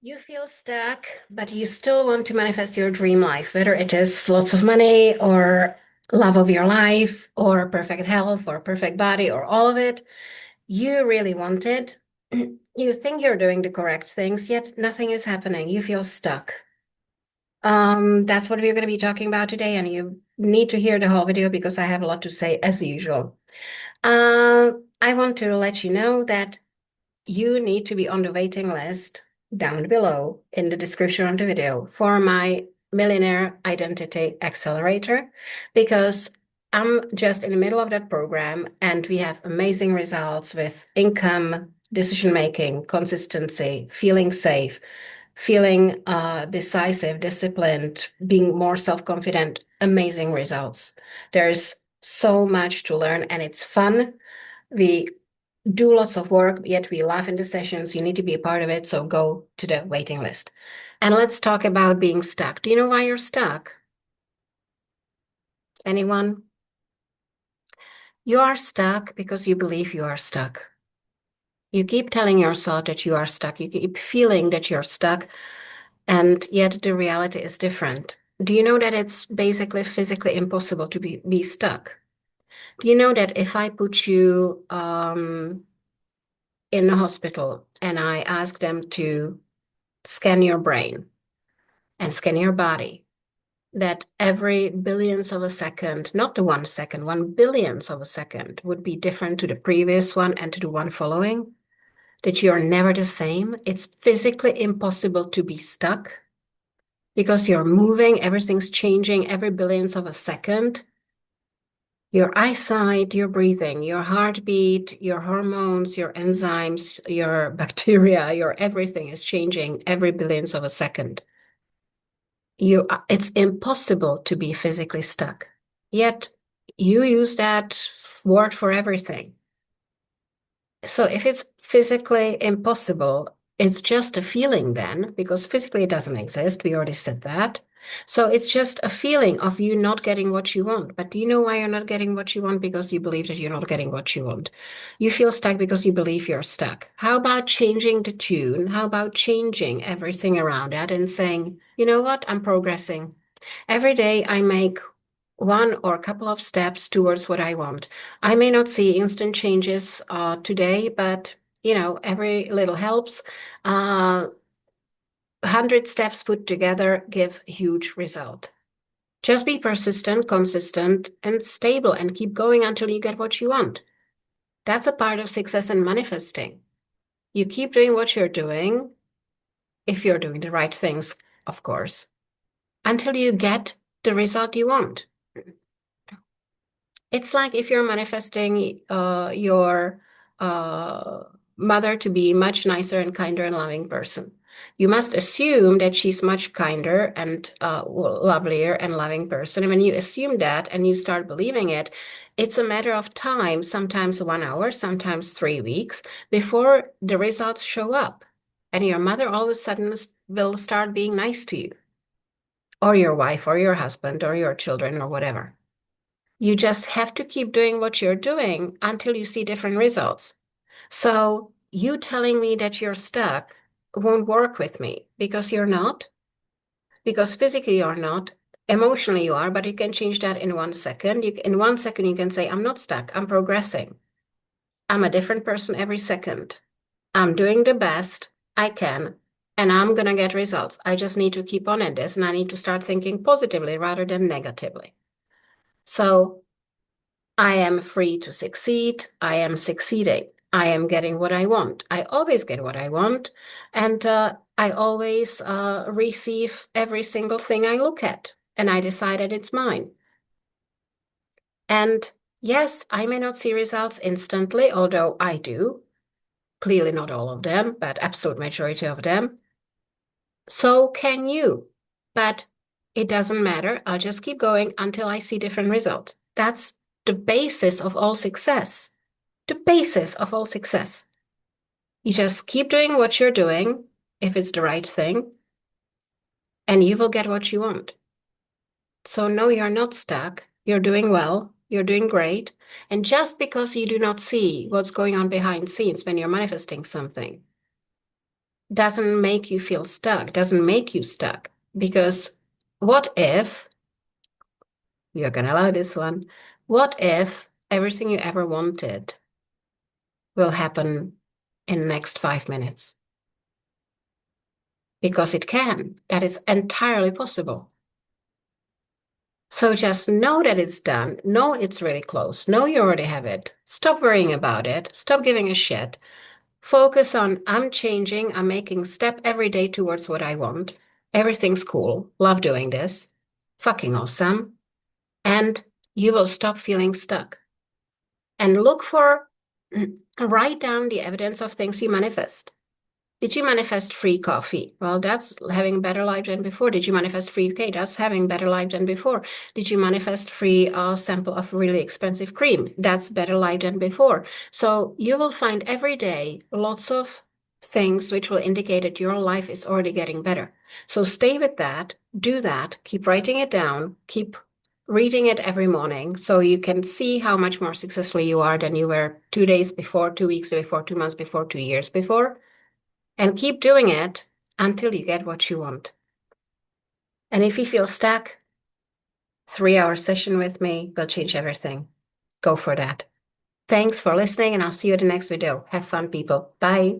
You feel stuck, but you still want to manifest your dream life, whether it is lots of money or love of your life or perfect health or perfect body or all of it. You really want it. You think you're doing the correct things, yet nothing is happening. You feel stuck. That's what we're going to be talking about today, and you need to hear the whole video because I have a lot to say as usual. I want to let you know that you need to be on the waiting list down below in the description of the video for my Millionaire Identity Accelerator because I'm just in the middle of that program and we have amazing results with income, decision making, consistency, feeling safe, feeling decisive, disciplined, being more self-confident, amazing results. There's so much to learn and it's fun. We do lots of work, yet we laugh in the sessions. You need to be a part of it, so go to the waiting list. And let's talk about being stuck. Do you know why you're stuck? Anyone? You are stuck because you believe you are stuck. You keep telling yourself that you are stuck. You keep feeling that you're stuck, and yet the reality is different. Do you know that it's basically physically impossible to be stuck? Do you know that if I put you in a hospital and I ask them to scan your brain and scan your body, that every billionth of a second, not the 1 second, 1 billionth of a second would be different to the previous one and to the one following, that you're never the same. It's physically impossible to be stuck because you're moving, everything's changing every billionth of a second. Your eyesight, your breathing, your heartbeat, your hormones, your enzymes, your bacteria, your everything is changing every billionth of a second. It's impossible to be physically stuck. Yet you use that word for everything. So if it's physically impossible, it's just a feeling then, because physically it doesn't exist. We already said that. So it's just a feeling of you not getting what you want. But do you know why you're not getting what you want? Because you believe that you're not getting what you want. You feel stuck because you believe you're stuck. How about changing the tune? How about changing everything around that and saying, you know what? I'm progressing. Every day I make one or a couple of steps towards what I want. I may not see instant changes today, but every little helps. 100 steps put together give huge result. Just be persistent, consistent, and stable and keep going until you get what you want. That's a part of success and manifesting. You keep doing what you're doing, if you're doing the right things, of course, until you get the result you want. It's like if you're manifesting your uh, mother to be much nicer and kinder and loving person. You must assume that she's much kinder and lovelier and loving person. And when you assume that and you start believing it, it's a matter of time, sometimes 1 hour, sometimes 3 weeks, before the results show up. And your mother all of a sudden will start being nice to you, or your wife, or your husband, or your children, or whatever. You just have to keep doing what you're doing until you see different results. So you telling me that you're stuck won't work with me because you're not, because physically you're not, emotionally you are, but you can change that in 1 second. In 1 second, you can say, I'm not stuck, I'm progressing. I'm a different person every second. I'm doing the best I can, and I'm going to get results. I just need to keep on at this, and I need to start thinking positively rather than negatively. So I am free to succeed. I am succeeding. I am getting what I want. I always get what I want. And I always receive every single thing I look at. And I decided it's mine. And yes, I may not see results instantly, although I do. Clearly not all of them, but absolute majority of them. So can you. But it doesn't matter. I'll just keep going until I see different results. That's the basis of all success. The basis of all success. You just keep doing what you're doing, if it's the right thing, and you will get what you want. So no, you're not stuck. You're doing well. You're doing great. And just because you do not see what's going on behind scenes when you're manifesting something, doesn't make you feel stuck, doesn't make you stuck. Because what if, you're gonna love this one, what if everything you ever wanted will happen in the next 5 minutes? Because it can. That is entirely possible. So just know that it's done. Know it's really close. Know you already have it. Stop worrying about it. Stop giving a shit. Focus on I'm changing. I'm making step every day towards what I want. Everything's cool. Love doing this. Fucking awesome. And you will stop feeling stuck. And look for, write down the evidence of things you manifest. Did you manifest free coffee? Well, that's having a better life than before. Did you manifest free cake? That's having a better life than before. Did you manifest free sample of really expensive cream? That's better life than before. So you will find every day lots of things which will indicate that your life is already getting better. So stay with that, do that, keep writing it down, keep reading it every morning so you can see how much more successful you are than you were 2 days before, 2 weeks before, 2 months before, 2 years before. And keep doing it until you get what you want. And if you feel stuck, 3 hour session with me will change everything. Go for that. Thanks for listening, and I'll see you in the next video. Have fun, people. Bye.